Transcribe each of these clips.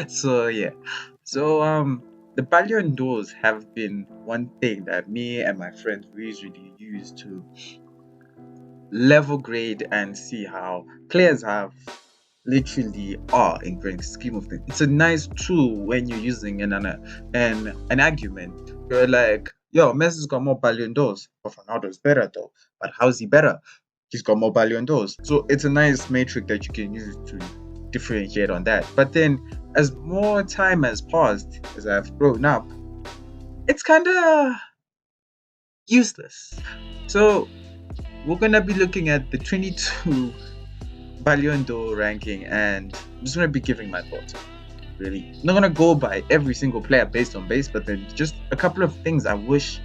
So yeah. So the Ballon d'Ors have been one thing that me and my friends we usually use to level grade and see how players have literally are in grand scheme of things. It's a nice tool when you're using an argument. You're like, yo, Messi's got more Ballon d'Ors, but Ronaldo's better though. But how's he better? He's got more Ballon d'Ors. So it's a nice metric that you can use to differentiate on that. But then as more time has passed, as I've grown up, it's kind of useless. So we're gonna be looking at the 22 Ballon d'Or ranking, and I'm just gonna be giving my thoughts. Really, I'm not gonna go by every single player based on base, but then just a couple of things I wish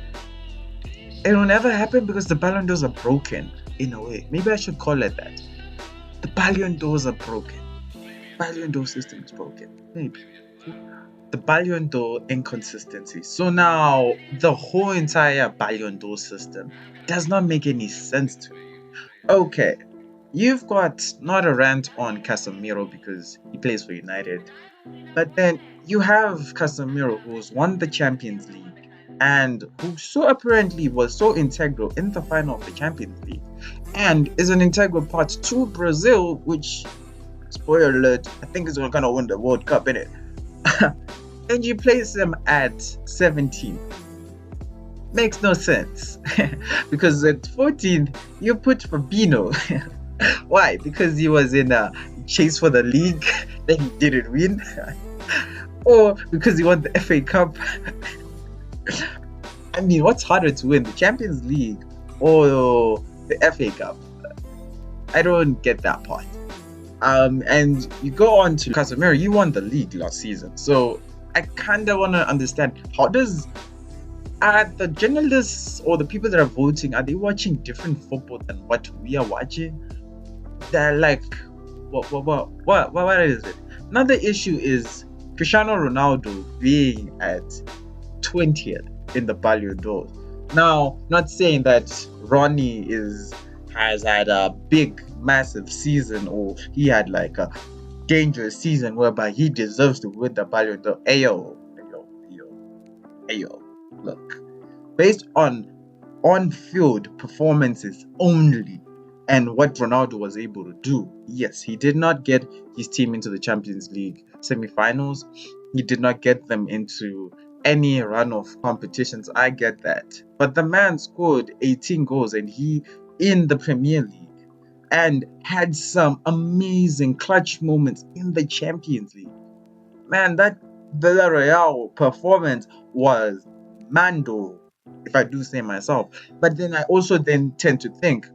it will never happen because the Ballon d'Ors are broken in a way. Maybe I should call it that. The Ballon d'Ors are broken. Ballon d'Or system is broken. Maybe the Ballon d'Or inconsistency. So now the whole entire Ballon d'Or system does not make any sense to me. Okay, you've got not a rant on Casemiro because he plays for United, but then you have Casemiro who's won the Champions League and who so apparently was so integral in the final of the Champions League and is an integral part to Brazil, which, spoiler alert, I think is gonna win the World Cup, innit? And you place him at 17. Makes no sense. Because at 14th, you put Fabinho. Why? Because he was in a chase for the league that he didn't win? Or because he won the FA Cup? I mean, what's harder to win, the Champions League or the FA Cup? I don't get that part. And you go on to Casemiro, you won the league last season. So I kind of want to understand, how does are the journalists or the people that are voting, are they watching different football than what we are watching? They're like, what is it? Another issue is Cristiano Ronaldo being at 20th in the Ballon d'Or. Now, not saying that Ronnie has had a big, massive season or he had like a dangerous season whereby he deserves to win the Ballon d'Or. Ayo, look, based on-field performances only and what Ronaldo was able to do, yes, he did not get his team into the Champions League semi-finals. He did not get them into any run of competitions. I get that. But the man scored 18 goals and he in the Premier League and had some amazing clutch moments in the Champions League. Man, that Villarreal performance was Mando, if I do say myself. But then I also then tend to think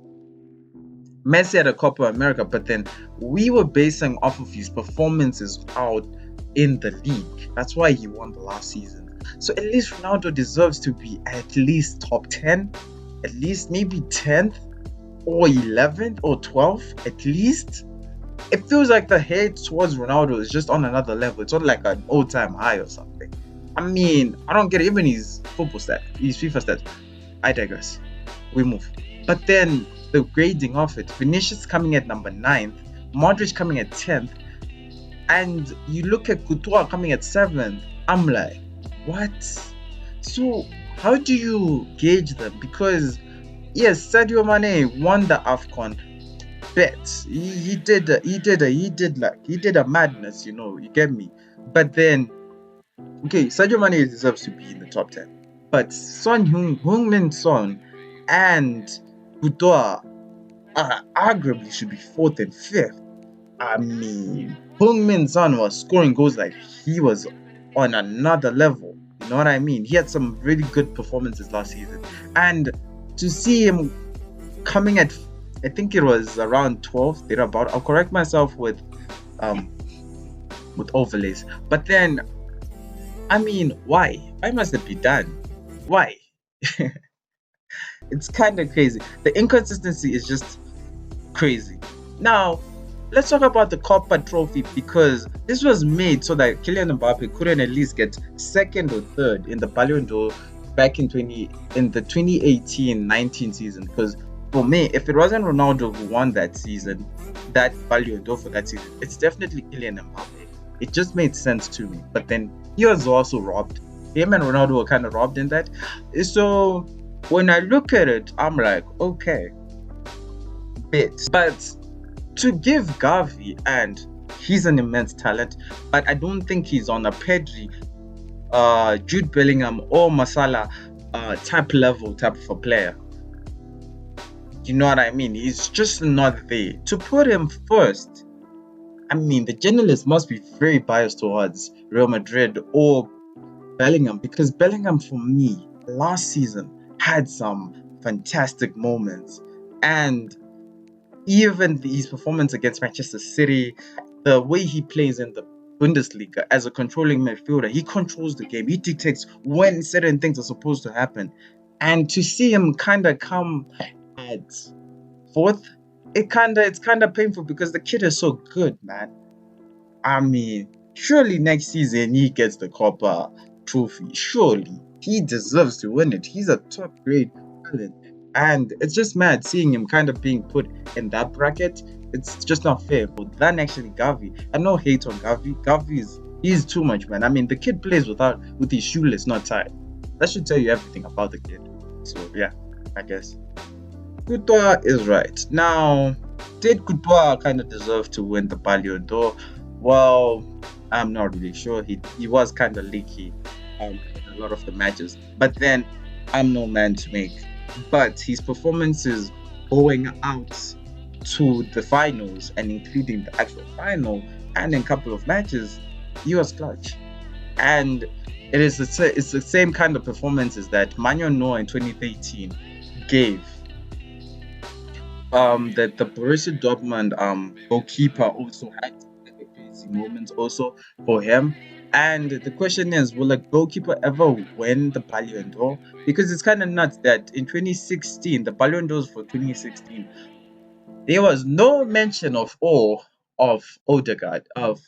Messi had a Copa America, but then we were basing off of his performances out in the league. That's why he won the last season. So at least Ronaldo deserves to be at least top 10, at least maybe 10th or 11th or 12th at least. It feels like the hate towards Ronaldo is just on another level. It's on like an all-time high or something. I mean, I don't get it. Even his football stat, his FIFA stats. I digress. We move. But then the grading of it, Vinicius coming at number 9th, Modric coming at 10th, and you look at Couture coming at 7th. I'm like, what? So how do you gauge them? Because yes, Sadio Mane won the AFCON. Bet he did a madness, you get me. But then, okay, Sadio Mane deserves to be in the top 10, but Heung-min Son and Couture arguably should be 4th and 5th. I mean, Heung-min Son was scoring goals like he was on another level. You know what I mean? He had some really good performances last season, and to see him coming at, I think it was around 12th, thereabout. I'll correct myself with overlays. But then, I mean, why? Why must it be done? Why? It's kind of crazy. The inconsistency is just crazy. Now, let's talk about the Copa Trophy, because this was made so that Kylian Mbappe couldn't at least get 2nd or 3rd in the Ballon d'Or back in the 2018-19 season. Because for me, if it wasn't Ronaldo who won that season, that Ballon d'Or for that season, it's definitely Kylian Mbappe. It just made sense to me. But then he was also robbed. Him and Ronaldo were kind of robbed in that. So when I look at it, I'm like, okay, but to give Gavi, and he's an immense talent, but I don't think he's on a Pedri, Jude Bellingham or Masala type of a player. You know what I mean? He's just not there. To put him first, I mean, the journalists must be very biased towards Real Madrid or Bellingham, because Bellingham, for me, last season had some fantastic moments. And even his performance against Manchester City, the way he plays in the Bundesliga as a controlling midfielder, he controls the game. He dictates when certain things are supposed to happen. And to see him kind of come at fourth, it's kind of painful because the kid is so good, man. I mean, surely next season he gets the Copa trophy. Surely he deserves to win it. He's a top grade talent, and it's just mad seeing him kind of being put in that bracket. It's just not fair. But then actually Gavi, I no hate on Gavi. He's too much, man. I mean, the kid plays with his shoelace not tied. That should tell you everything about the kid. So yeah, I guess Courtois is right. Now, did Courtois kind of deserve to win the Ballon d'Or? Well, I'm not really sure. He was kind of leaky in a lot of the matches. But then, I'm no man to make. But his performances going out to the finals and including the actual final and in a couple of matches, he was clutch. And it's the same kind of performances that Manuel Neuer in 2013 gave. That the Borussia Dortmund goalkeeper also had crazy moments also for him. And the question is, will a goalkeeper ever win the Ballon d'Or? Because it's kind of nuts that in 2016, the Ballon d'Ors for 2016, there was no mention of Odegaard, of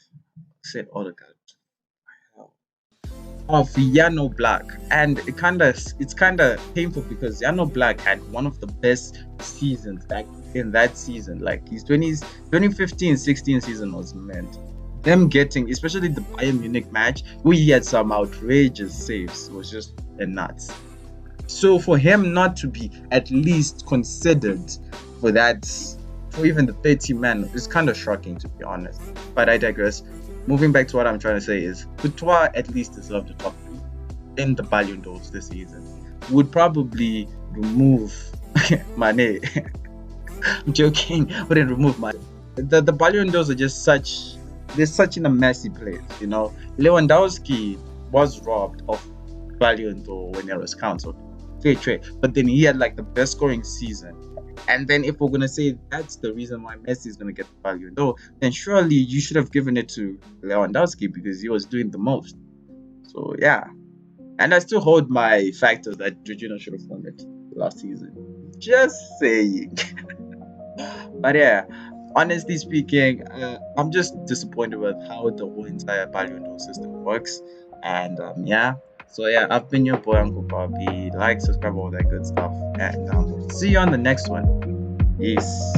Yano Black, and it's kind of painful because Yano Black had one of the best seasons back in that season. Like his 2015-16 season was meant. Them getting, especially the Bayern Munich match, where he had some outrageous saves, was just nuts. So for him not to be at least considered for that, for even the 30 man, is kind of shocking, to be honest. But I digress. Moving back to what I'm trying to say is, Courtois at least deserved the top 3 in the Ballon d'Ors this season. Would probably remove Mane. I'm joking. Wouldn't remove Mane. The Ballon d'Ors are just they're such in a messy place, you know. Lewandowski was robbed of Ballon d'Or when it was cancelled. Fair trade. But then he had like the best scoring season. And then if we're going to say that's the reason why Messi is going to get the Ballon d'Or, then surely you should have given it to Lewandowski because he was doing the most. So yeah. And I still hold my factor that Jorginho should have won it last season. Just saying. But yeah, honestly speaking, I'm just disappointed with how the whole entire Ballon d'Or system works. And yeah. So yeah, I've been your boy Uncle Bobby. Like, subscribe, all that good stuff. And see you on the next one. Peace.